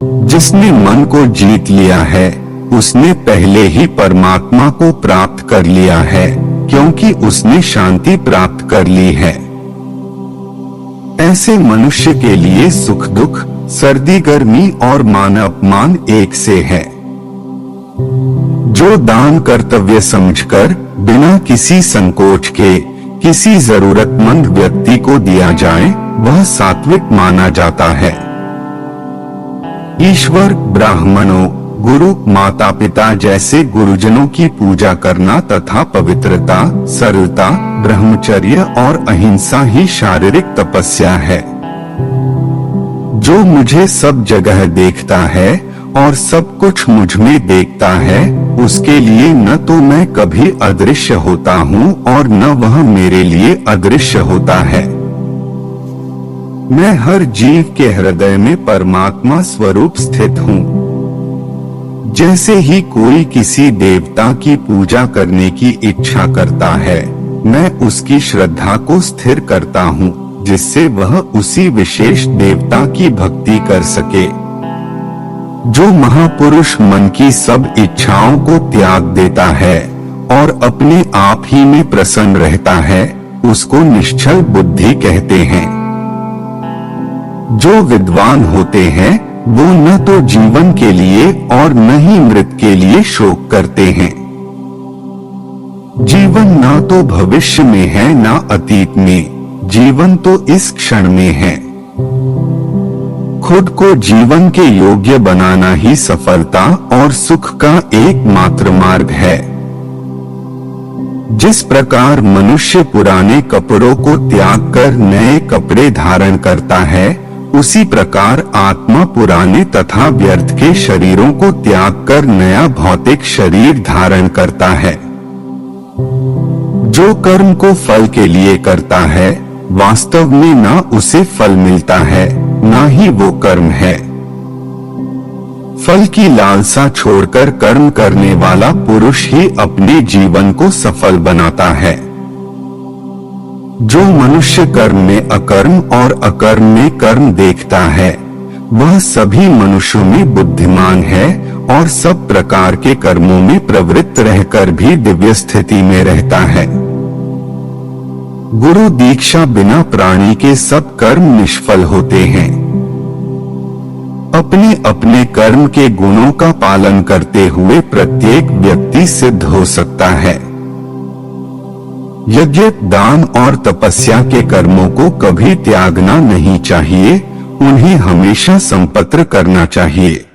जिसने मन को जीत लिया है उसने पहले ही परमात्मा को प्राप्त कर लिया है, क्योंकि उसने शांति प्राप्त कर ली है। ऐसे मनुष्य के लिए सुख दुख, सर्दी गर्मी और मान अपमान एक से है। जो दान कर्तव्य समझकर बिना किसी संकोच के किसी जरूरतमंद व्यक्ति को दिया जाए वह सात्विक माना जाता है। ईश्वर, ब्राह्मणों, गुरु, माता पिता जैसे गुरुजनों की पूजा करना तथा पवित्रता, सरलता, ब्रह्मचर्य और अहिंसा ही शारीरिक तपस्या है। जो मुझे सब जगह देखता है और सब कुछ मुझ में देखता है, उसके लिए न तो मैं कभी अदृश्य होता हूँ और न वह मेरे लिए अदृश्य होता है। मैं हर जीव के हृदय में परमात्मा स्वरूप स्थित हूँ। जैसे ही कोई किसी देवता की पूजा करने की इच्छा करता है, मैं उसकी श्रद्धा को स्थिर करता हूँ, जिससे वह उसी विशेष देवता की भक्ति कर सके। जो महापुरुष मन की सब इच्छाओं को त्याग देता है और अपने आप ही में प्रसन्न रहता है, उसको निश्चल बुद्धि कहते हैं। जो विद्वान होते हैं वो न तो जीवन के लिए और न ही मृत के लिए शोक करते हैं। जीवन ना तो भविष्य में है ना अतीत में, जीवन तो इस क्षण में है। खुद को जीवन के योग्य बनाना ही सफलता और सुख का एकमात्र मार्ग है। जिस प्रकार मनुष्य पुराने कपड़ों को त्याग कर नए कपड़े धारण करता है, उसी प्रकार आत्मा पुराने तथा व्यर्थ के शरीरों को त्याग कर नया भौतिक शरीर धारण करता है। जो कर्म को फल के लिए करता है, वास्तव में ना उसे फल मिलता है, ना ही वो कर्म है। फल की लालसा छोड़कर कर्म करने वाला पुरुष ही अपने जीवन को सफल बनाता है। जो मनुष्य कर्म में अकर्म और अकर्म में कर्म देखता है, वह सभी मनुष्यों में बुद्धिमान है और सब प्रकार के कर्मों में प्रवृत्त रहकर भी दिव्य स्थिति में रहता है। गुरु दीक्षा बिना प्राणी के सब कर्म निष्फल होते हैं। अपने अपने कर्म के गुणों का पालन करते हुए प्रत्येक व्यक्ति सिद्ध हो सकता है। यज्ञ, दान और तपस्या के कर्मों को कभी त्यागना नहीं चाहिए, उन्हें हमेशा संपत्र करना चाहिए।